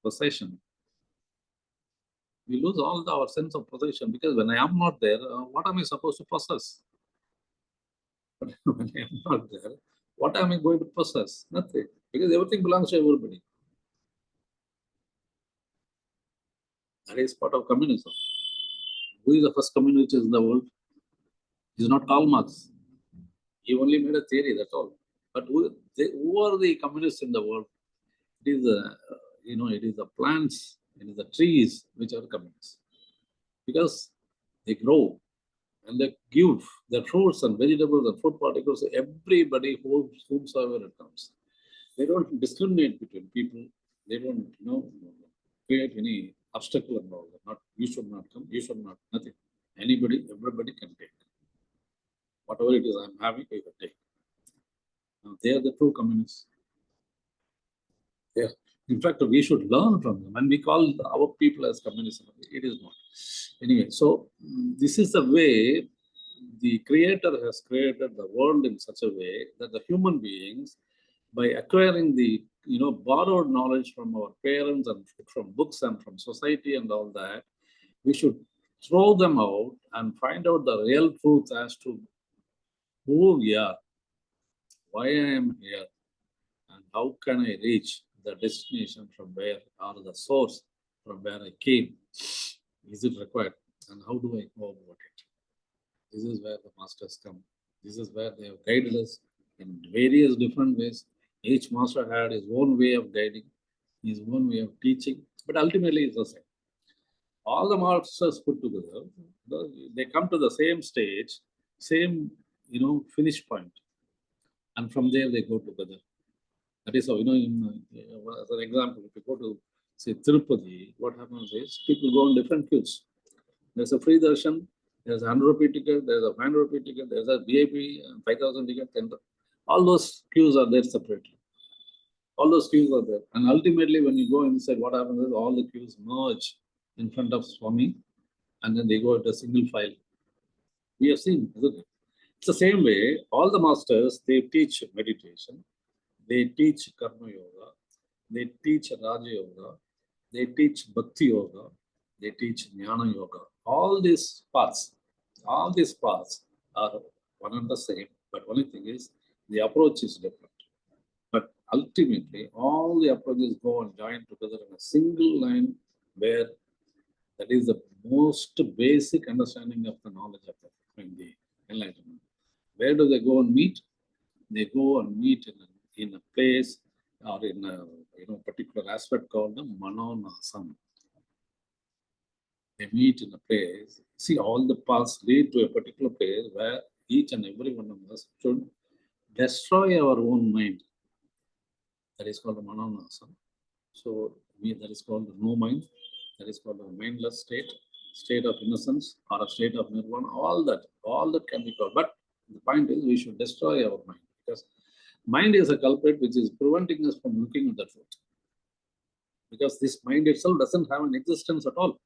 possession. We lose all our sense of possession, because when I am not there, what am I supposed to possess? When I am not there, what am I going to possess? Nothing, because everything belongs to everybody. That is part of communism. Who is the first communist in the world? He is not Karl Marx. He only made a theory, that's all. But who are the communists in the world? It is it is the plants, it is the trees which are communists, because they grow and they give the fruits and vegetables and food particles to everybody whomsoever it comes. They don't discriminate between people. They don't create any obstacle and all that. Not you should not come, you should not, nothing. Anybody, everybody can take. Whatever it is I'm having, I can take. Now, they are the true communists. Yeah. In fact, we should learn from them. And we call our people as communism. It is not. Anyway, so this is the way the Creator has created the world in such a way that the human beings, by acquiring the borrowed knowledge from our parents and from books and from society and all that, we should throw them out and find out the real truth as to who we are, why I am here, and how can I reach the destination from where, or the source from where I came. Is it required? And how do I go about it? This is where the masters come. This is where they have guided us in various different ways. Each master had his own way of guiding, his own way of teaching, but ultimately it's the same. All the masters put together, they come to the same stage, same finish point, and from there they go together. That is how, as an example, if you go to, say, Tirupati, what happens is people go on different queues. There's a free darshan, there's a 100 rupee ticket, there's a 500 rupee ticket, there's a VIP, 5,000 ticket, 10,000. All those queues are there separately. All those queues are there. And ultimately, when you go inside, what happens is all the queues merge in front of Swami, and then they go at a single file. We have seen, isn't it? It's the same way, all the masters, they teach meditation, they teach Karma Yoga, they teach Raja Yoga, they teach Bhakti Yoga, they teach Jnana Yoga. All these paths are one and the same, but only thing is the approach is different. But ultimately, all the approaches go and join together in a single line where that is the most basic understanding of the knowledge of the enlightenment. Where do they go and meet? They go and meet in a place or in a particular aspect called the Manonasam. They meet in a place. See, all the paths lead to a particular place where each and every one of us should destroy our own mind. That is called the Manonasam. So that is called no mind. That is called a mindless state of innocence or a state of nirvana. All that can be called. But the point is, we should destroy our mind, because mind is a culprit which is preventing us from looking at the truth. Because this mind itself doesn't have an existence at all.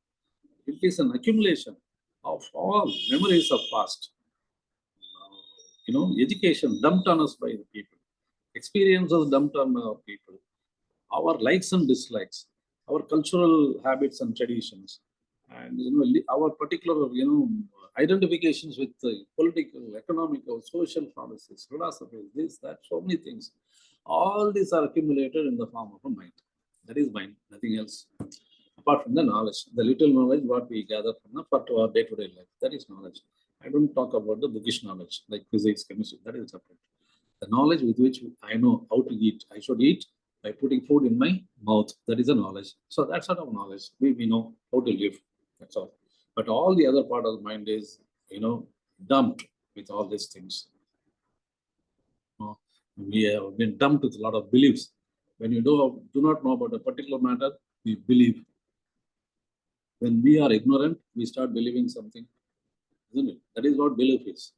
It is an accumulation of all memories of past. Education dumped on us by the people, experiences dumped on our people, our likes and dislikes, our cultural habits and traditions, and our particular identifications with the political, economical, social policies, philosophies, this, that, so many things. All these are accumulated in the form of a mind. That is mind, nothing else. Apart from the knowledge, the little knowledge what we gather from the part of our day-to-day life, that is knowledge. I don't talk about the bookish knowledge like physics, chemistry, that is separate. The knowledge with which I know how to eat, I should eat by putting food in my mouth. That is a knowledge. So that sort of knowledge, we know how to live. That's all. But all the other part of the mind is, dumped with all these things. We have been dumped with a lot of beliefs. When you do not know about a particular matter, we believe. When we are ignorant, we start believing something, isn't it? That is what belief is.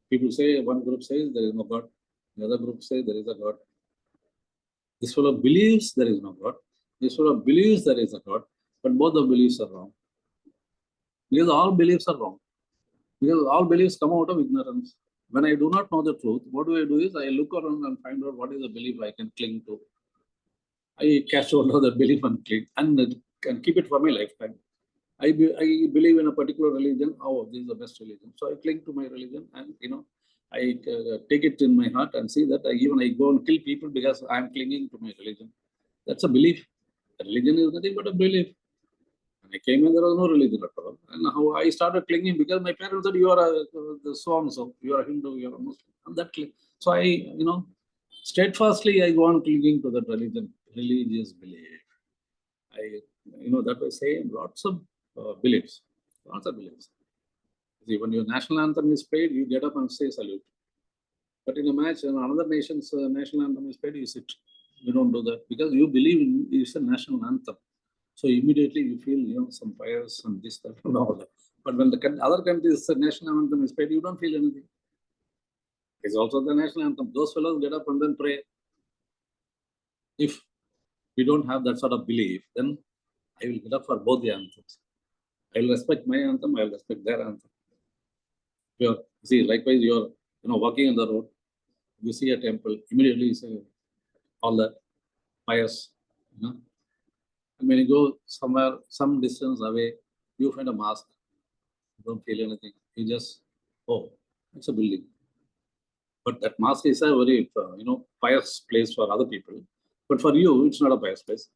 People say, one group says there is no God, the other group says there is a God. This fellow believes there is no God. This fellow believes there is a God, but both the beliefs are wrong. Because all beliefs are wrong. Because all beliefs come out of ignorance. When I do not know the truth, what do? Is I look around and find out what is the belief I can cling to. I catch hold of the belief and cling and can keep it for my lifetime. I believe in a particular religion. Oh, this is the best religion. So I cling to my religion, and I take it in my heart and see that I go and kill people because I am clinging to my religion. That's a belief. A religion is nothing but a belief. When I came in, there was no religion at all. And how I started clinging because my parents said, you are a so and so, you are a Hindu, you are a Muslim. And that so I, steadfastly I go on clinging to that religious belief. That was saying lots of beliefs. Lots of beliefs. See, when your national anthem is played, you get up and say salute. But in a match, when another nation's national anthem is played, you sit. You don't do that because you believe in it's a national anthem. So immediately you feel, some fires and this, that, and all that. But when the other country's national anthem is played, you don't feel anything. It's also the national anthem. Those fellows get up and then pray. If we don't have that sort of belief, then I will get up for both the anthems. I will respect my anthem, I will respect their anthem. See, likewise, you're walking on the road, you see a temple, immediately you say all that pious, And when you go somewhere, some distance away, you find a mosque, you don't feel anything. You just, oh, it's a building. But that mosque is a very, pious place for other people. But for you, it's not a pious place.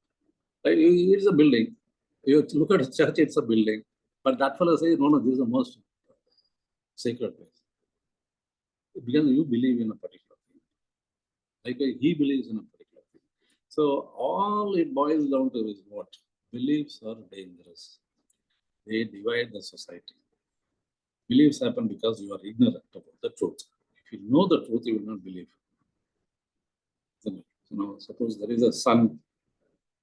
Right? It's a building. You look at a church, it's a building. But that fellow says, no, this is the most sacred place. Because you believe in a particular thing. Like he believes in a particular thing. So all it boils down to is what? Beliefs are dangerous. They divide the society. Beliefs happen because you are ignorant about the truth. If you know the truth, you will not believe. Suppose there is a sun.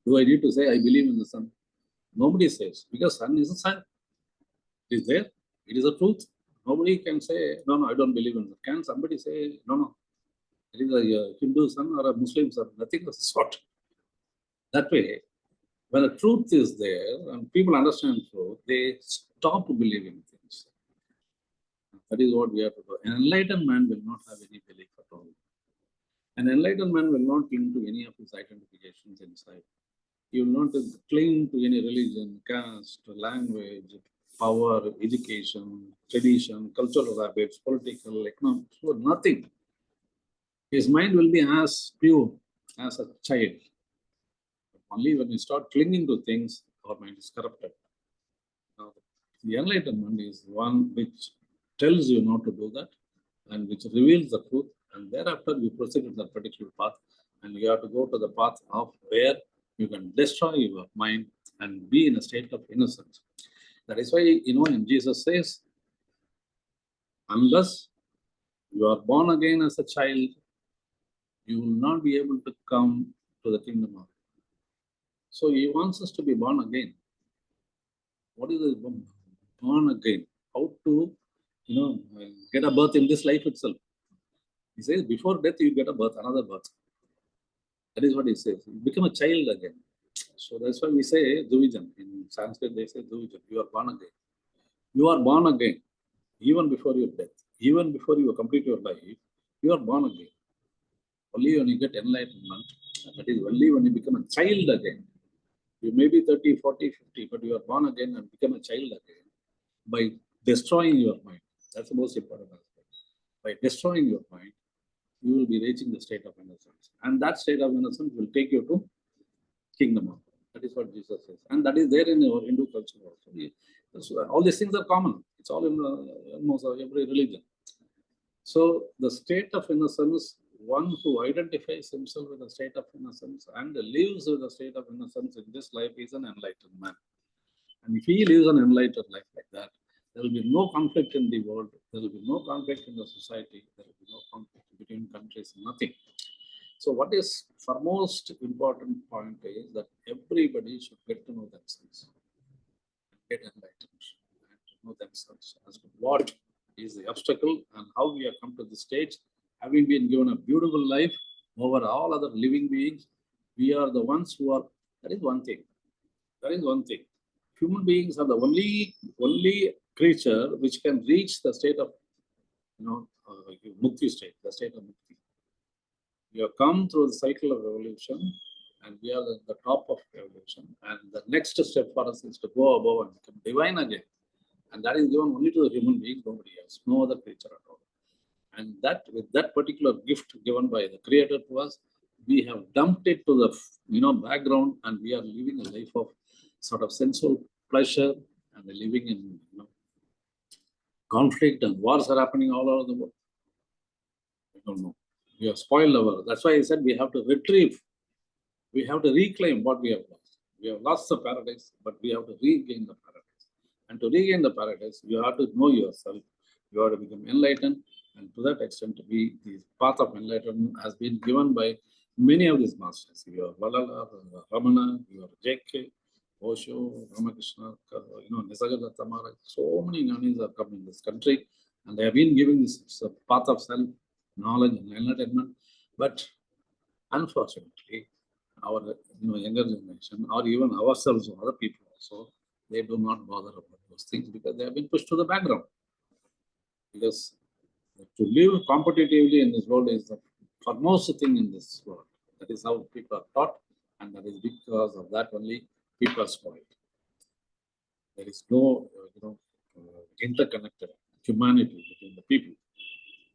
Do I need to say I believe in the sun? Nobody says, because sun is a sun. It is there. It is a truth. Nobody can say, no, I don't believe in that. Can somebody say, no? It is a Hindu son or a Muslim son, nothing of the sort. That way, when the truth is there and people understand truth, they stop believing things. That is what we have to do. An enlightened man will not have any belief at all. An enlightened man will not cling to any of his identifications inside. He will not cling to any religion, caste, language, power, education, tradition, cultural habits, political, economic, so nothing. His mind will be as pure as a child. Only when we start clinging to things, our mind is corrupted. Now, the enlightenment is one which tells you not to do that and which reveals the truth, and thereafter you proceed in that particular path, and you have to go to the path of where you can destroy your mind and be in a state of innocence. That is why, when Jesus says, unless you are born again as a child, you will not be able to come to the kingdom of God. So he wants us to be born again. What is born again? How to, get a birth in this life itself. He says, before death, you get a birth, another birth. That is what he says. You become a child again. So that's why we say Duvijan. In Sanskrit, they say Duvijan. You are born again. You are born again. Even before your death, even before you complete your life, you are born again. Only when you get enlightenment, that is only when you become a child again. You may be 30, 40, 50, but you are born again and become a child again by destroying your mind. That's the most important aspect. By destroying your mind, you will be reaching the state of innocence. And that state of innocence will take you to kingdom of God. That is what Jesus says. And that is there in our Hindu culture also. All these things are common. It's all in almost every religion. So the state of innocence, one who identifies himself with the state of innocence and lives with the state of innocence in this life is an enlightened man. And if he lives an enlightened life like that, there will be no conflict in the world, there will be no conflict in the society, there will be no conflict between countries, nothing. So what is foremost important point is that everybody should get to know themselves, get enlightened, and to know themselves as to what is the obstacle and how we have come to this stage. Having been given a beautiful life over all other living beings, we are the ones who are, that is one thing. That is one thing. Human beings are the only creature which can reach the state of, mukti state, the state of mukti. We have come through the cycle of evolution and we are at the top of evolution. And the next step for us is to go above and become divine again. And that is given only to the human beings, nobody else, no other creature at all. And that, with that particular gift given by the Creator to us, we have dumped it to the background, and we are living a life of sort of sensual pleasure, and we're living in conflict, and wars are happening all over the world. We don't know. We have spoiled our. That's why I said we have to retrieve. We have to reclaim what we have lost. We have lost the paradise, but we have to regain the paradise. And to regain the paradise, you have to know yourself. You have to become enlightened. And to that extent, the path of enlightenment has been given by many of these masters. You are Valala, Ramana, you are J.K., Osho, Ramakrishna, Nisargadatta Maharaj. So many gnanis have come in this country, and they have been giving this path of self, knowledge, and enlightenment. But unfortunately, our younger generation, or even ourselves or other people also, they do not bother about those things because they have been pushed to the background. Because to live competitively in this world is the foremost thing in this world. That is how people are taught, and that is because of that only people are spoiled. There is no, interconnected humanity between the people.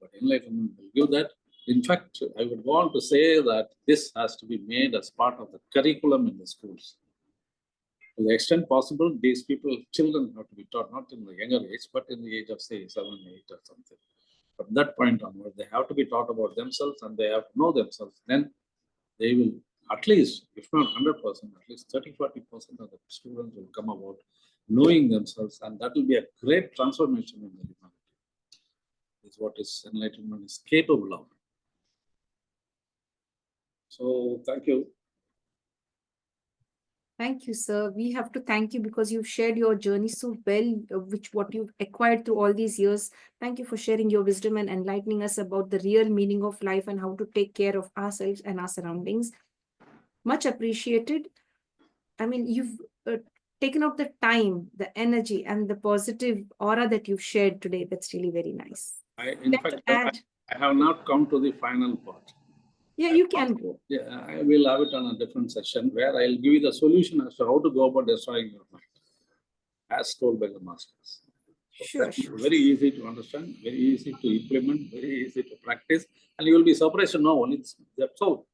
But enlightenment will give that. In fact, I would want to say that this has to be made as part of the curriculum in the schools. To the extent possible, these people, children have to be taught, not in the younger age, but in the age of, say, 7, 8 or something. From that point onward, they have to be taught about themselves and they have to know themselves. Then they will, at least, if not 100%, at least 30-40% of the students will come about knowing themselves, and that will be a great transformation in the humanity. Is what is enlightenment is capable of. So, thank you. Thank you, sir. We have to thank you because you've shared your journey so well, which what you've acquired through all these years. Thank you for sharing your wisdom and enlightening us about the real meaning of life and how to take care of ourselves and our surroundings. Much appreciated. I mean, you've taken out the time, the energy, and the positive aura that you've shared today. That's really very nice. In That fact, to add, I have not come to the final part. yeah, you can go. Yeah, I will have it on a different session where I'll give you the solution as to how to go about destroying your mind, as told by the masters. So Sure, that's sure. very easy to understand, very easy to implement, very easy to practice, and you will be surprised to know only that's all.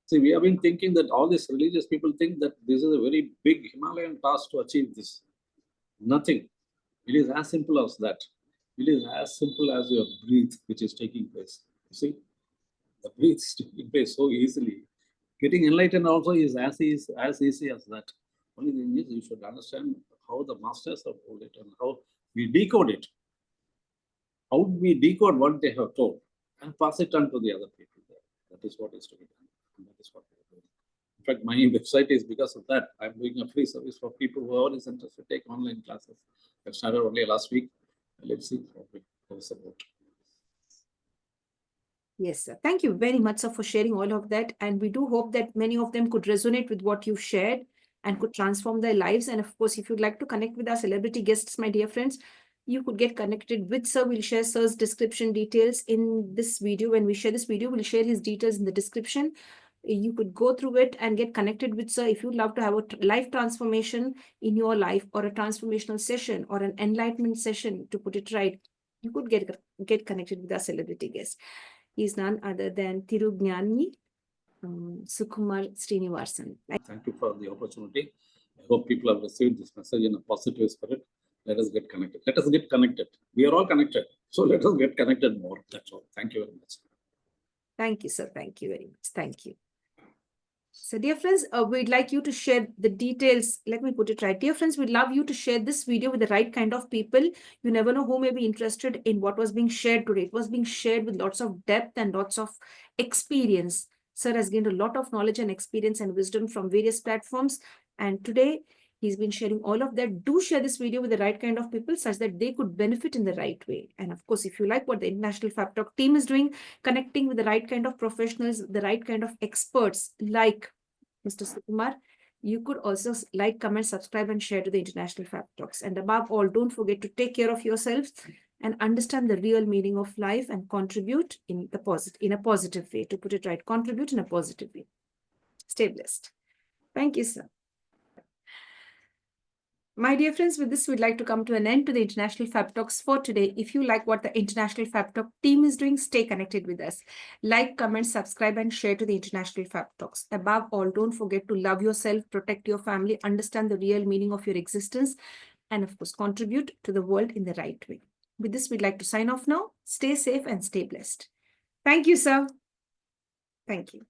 See, we have been thinking that all these religious people think that this is a very big Himalayan task to achieve this. Nothing. It is as simple as that. It is as simple as your breath, which is taking place. You see, the breath is taking place so easily. Getting enlightened also is as easy as that. Only thing is you should understand how the masters have told it and how we decode it. How do we decode what they have told and pass it on to the other people there? That is what is to be done. And that is what we are doing. In fact, my website is because of that. I'm doing a free service for people who are interested to take online classes. I started only last week. Let's see how it goes about. Yes, sir. Thank you very much, sir, for sharing all of that. And we do hope that many of them could resonate with what you've shared and could transform their lives. And of course, if you'd like to connect with our celebrity guests, my dear friends, you could get connected with Sir. We'll share Sir's description details in this video. When we share this video, we'll share his details in the description. You could go through it and get connected with Sir if you'd love to have a life transformation in your life, or a transformational session, or an enlightenment session, to put it right. You could get connected with our celebrity guest. He is none other than Thirugnani Sukumar Srinivasan. Thank you for the opportunity. I hope people have received this message in a positive spirit. Let us get connected. Let us get connected. We are all connected. So let us get connected more. That's all. Thank you very much. Thank you, sir. Thank you very much. Thank you. So, dear friends, we'd like you to share the details. Let me put it right. Dear friends, we'd love you to share this video with the right kind of people. You never know who may be interested in what was being shared today. It was being shared with lots of depth and lots of experience. Sir has gained a lot of knowledge and experience and wisdom from various platforms. And today, he's been sharing all of that. Do share this video with the right kind of people such that they could benefit in the right way. And of course, if you like what the International Fab Talk team is doing, connecting with the right kind of professionals, the right kind of experts like Mr. Sukumar, you could also like, comment, subscribe, and share to the International Fab Talks. And above all, don't forget to take care of yourselves and understand the real meaning of life and contribute in a positive way. To put it right, contribute in a positive way. Stay blessed. Thank you, sir. My dear friends, with this, we'd like to come to an end to the International Fab Talks for today. If you like what the International Fab Talk team is doing, stay connected with us. Like, comment, subscribe, and share to the International Fab Talks. Above all, don't forget to love yourself, protect your family, understand the real meaning of your existence, and of course, contribute to the world in the right way. With this, we'd like to sign off now. Stay safe and stay blessed. Thank you, sir. Thank you.